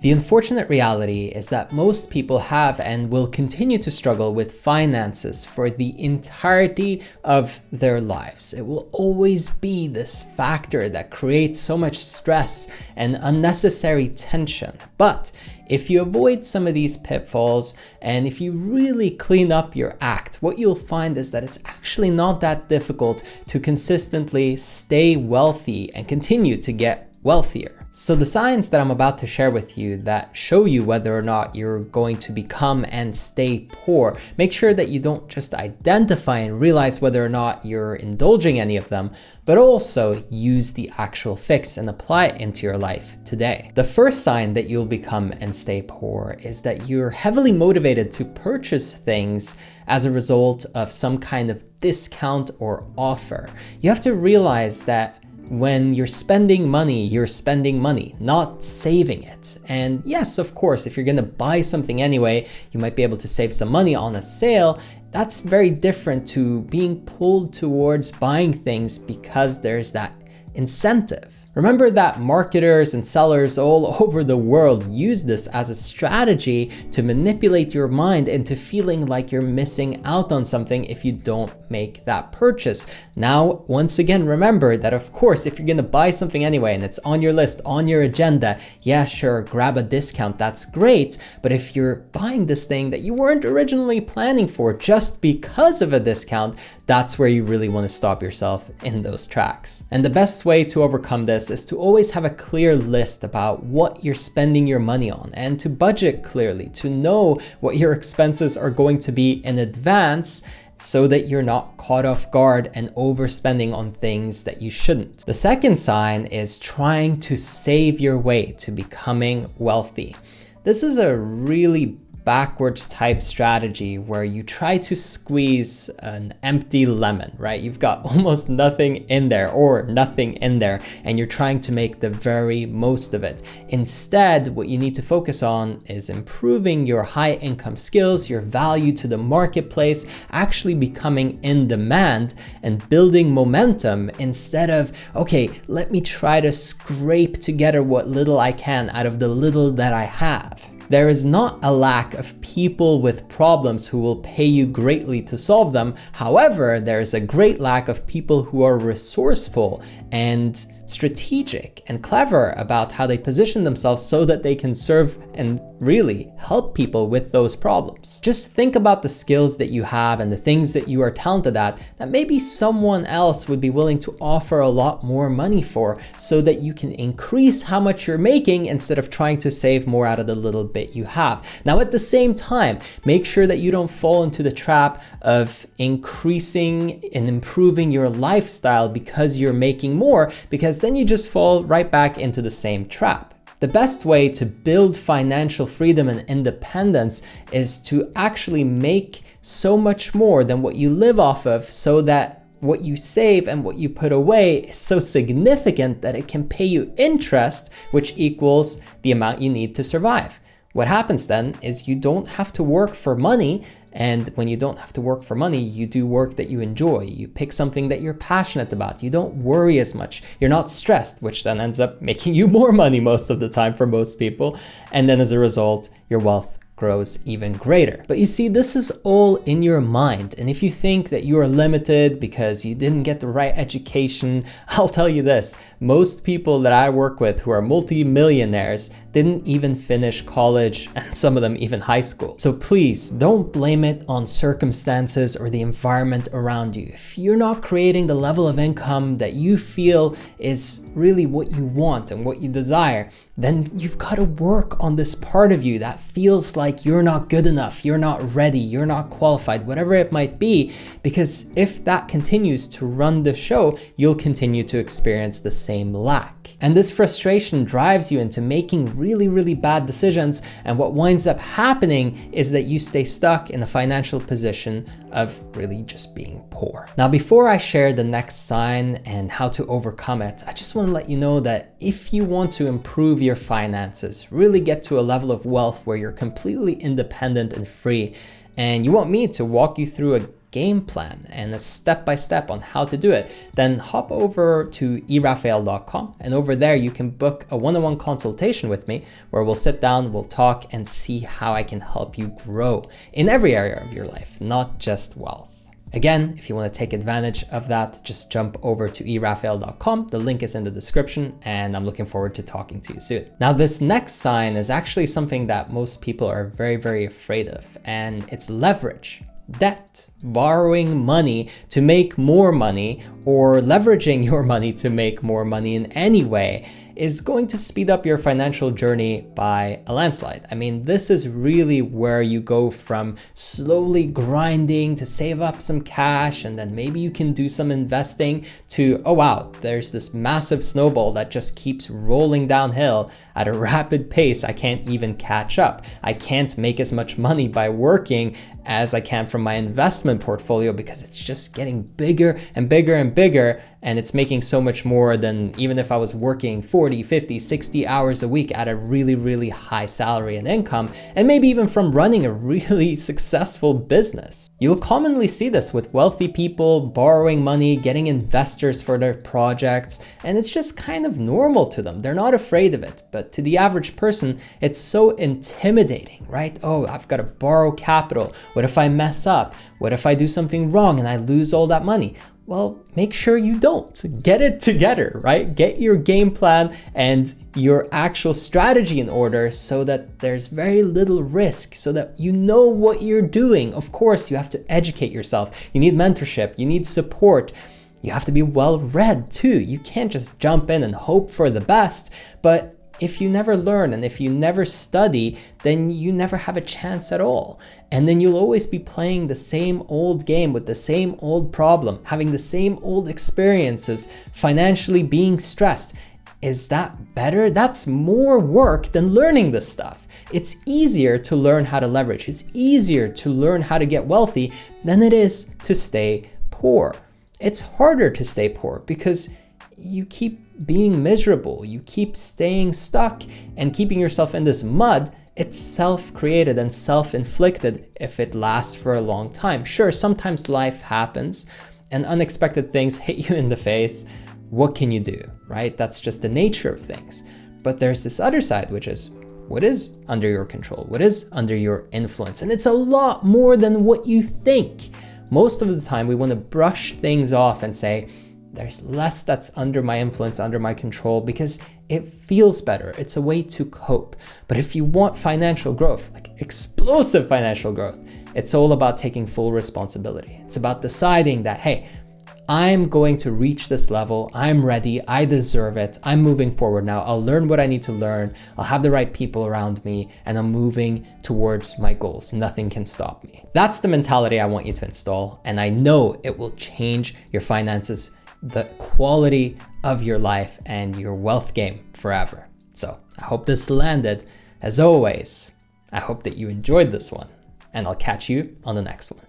The unfortunate reality is that most people have and will continue to struggle with finances for the entirety of their lives. It will always be this factor that creates so much stress and unnecessary tension. But if you avoid some of these pitfalls and if you really clean up your act, what you'll find is that it's actually not that difficult to consistently stay wealthy and continue to get wealthier. So the signs that I'm about to share with you that show you whether or not you're going to become and stay poor, make sure that you don't just identify and realize whether or not you're indulging any of them, but also use the actual fix and apply it into your life today. The first sign that you'll become and stay poor is that you're heavily motivated to purchase things as a result of some kind of discount or offer. You have to realize that when you're spending money, not saving it. And yes, of course, if you're gonna buy something anyway, you might be able to save some money on a sale. That's very different to being pulled towards buying things because there's that incentive. Remember that marketers and sellers all over the world use this as a strategy to manipulate your mind into feeling like you're missing out on something if you don't make that purchase. Now, once again, remember that of course, if you're gonna buy something anyway and it's on your list, on your agenda, yeah, sure, grab a discount, that's great. But if you're buying this thing that you weren't originally planning for just because of a discount, that's where you really wanna stop yourself in those tracks. And the best way to overcome this is to always have a clear list about what you're spending your money on and to budget clearly, to know what your expenses are going to be in advance so that you're not caught off guard and overspending on things that you shouldn't. The second sign is trying to save your way to becoming wealthy. This is a really backwards type strategy where you try to squeeze an empty lemon, right? You've got almost nothing in there or nothing in there, and you're trying to make the very most of it. Instead, what you need to focus on is improving your high income skills, your value to the marketplace, actually becoming in demand and building momentum instead of, okay, let me try to scrape together what little I can out of the little that I have. There is not a lack of people with problems who will pay you greatly to solve them. However, there is a great lack of people who are resourceful and strategic and clever about how they position themselves so that they can serve and really help people with those problems. Just think about the skills that you have and the things that you are talented at that maybe someone else would be willing to offer a lot more money for so that you can increase how much you're making instead of trying to save more out of the little bit you have. Now, at the same time, make sure that you don't fall into the trap of increasing and improving your lifestyle because you're making more, because then you just fall right back into the same trap. The best way to build financial freedom and independence is to actually make so much more than what you live off of so that what you save and what you put away is so significant that it can pay you interest, which equals the amount you need to survive. What happens then is you don't have to work for money. And when you don't have to work for money, you do work that you enjoy. You pick something that you're passionate about. You don't worry as much. You're not stressed, which then ends up making you more money most of the time for most people. And then as a result, your wealth grows even greater. But you see, this is all in your mind. And if you think that you are limited because you didn't get the right education, I'll tell you this, most people that I work with who are multi-millionaires didn't even finish college, and some of them even high school. So please don't blame it on circumstances or the environment around you. If you're not creating the level of income that you feel is really what you want and what you desire, then you've got to work on this part of you that feels like you're not good enough, you're not ready, you're not qualified, whatever it might be, because if that continues to run the show, you'll continue to experience the same lack. And this frustration drives you into making really, really bad decisions. And what winds up happening is that you stay stuck in a financial position of really just being poor. Now, before I share the next sign and how to overcome it, I just want to let you know that if you want to improve your finances, really get to a level of wealth where you're completely independent and free, and you want me to walk you through a game plan and a step-by-step on how to do it, then hop over to erafael.com, and over there you can book a one-on-one consultation with me where we'll sit down, we'll talk and see how I can help you grow in every area of your life, not just wealth. Again, if you want to take advantage of that, just jump over to erafael.com. The link is in the description, and I'm looking forward to talking to you soon. Now, this next sign is actually something that most people are very, very afraid of, and it's leverage. Debt, borrowing money to make more money, or leveraging your money to make more money in any way, is going to speed up your financial journey by a landslide. I mean, this is really where you go from slowly grinding to save up some cash, and then maybe you can do some investing, to, oh wow, there's this massive snowball that just keeps rolling downhill at a rapid pace. I can't even catch up. I can't make as much money by working as I can from my investment portfolio because it's just getting bigger and bigger and bigger, and it's making so much more than even if I was working 40, 50, 60 hours a week at a really, really high salary and income, and maybe even from running a really successful business. You'll commonly see this with wealthy people borrowing money, getting investors for their projects, and it's just kind of normal to them. They're not afraid of it, but to the average person, it's so intimidating, right? Oh, I've got to borrow capital. What if I mess up? What if I do something wrong and I lose all that money? Well, make sure you don't. Get it together, right? Get your game plan and your actual strategy in order so that there's very little risk, so that you know what you're doing. Of course, you have to educate yourself. You need mentorship, you need support. You have to be well read too. You can't just jump in and hope for the best, but if you never learn and if you never study, then you never have a chance at all. And then you'll always be playing the same old game with the same old problem, having the same old experiences, financially being stressed. Is that better? That's more work than learning this stuff. It's easier to learn how to leverage. It's easier to learn how to get wealthy than it is to stay poor. It's harder to stay poor because you keep being miserable, you keep staying stuck and keeping yourself in this mud. It's self-created and self-inflicted if it lasts for a long time. Sure, sometimes life happens and unexpected things hit you in the face. What can you do, right? That's just the nature of things. But there's this other side, which is what is under your control, what is under your influence. And it's a lot more than what you think. Most of the time we want to brush things off and say, there's less that's under my influence, under my control, because it feels better. It's a way to cope. But if you want financial growth, like explosive financial growth, it's all about taking full responsibility. It's about deciding that, hey, I'm going to reach this level. I'm ready. I deserve it. I'm moving forward now. I'll learn what I need to learn. I'll have the right people around me, and I'm moving towards my goals. Nothing can stop me. That's the mentality I want you to install. And I know it will change your finances, the quality of your life, and your wealth game forever. So I hope this landed. As always, I hope that you enjoyed this one, and I'll catch you on the next one.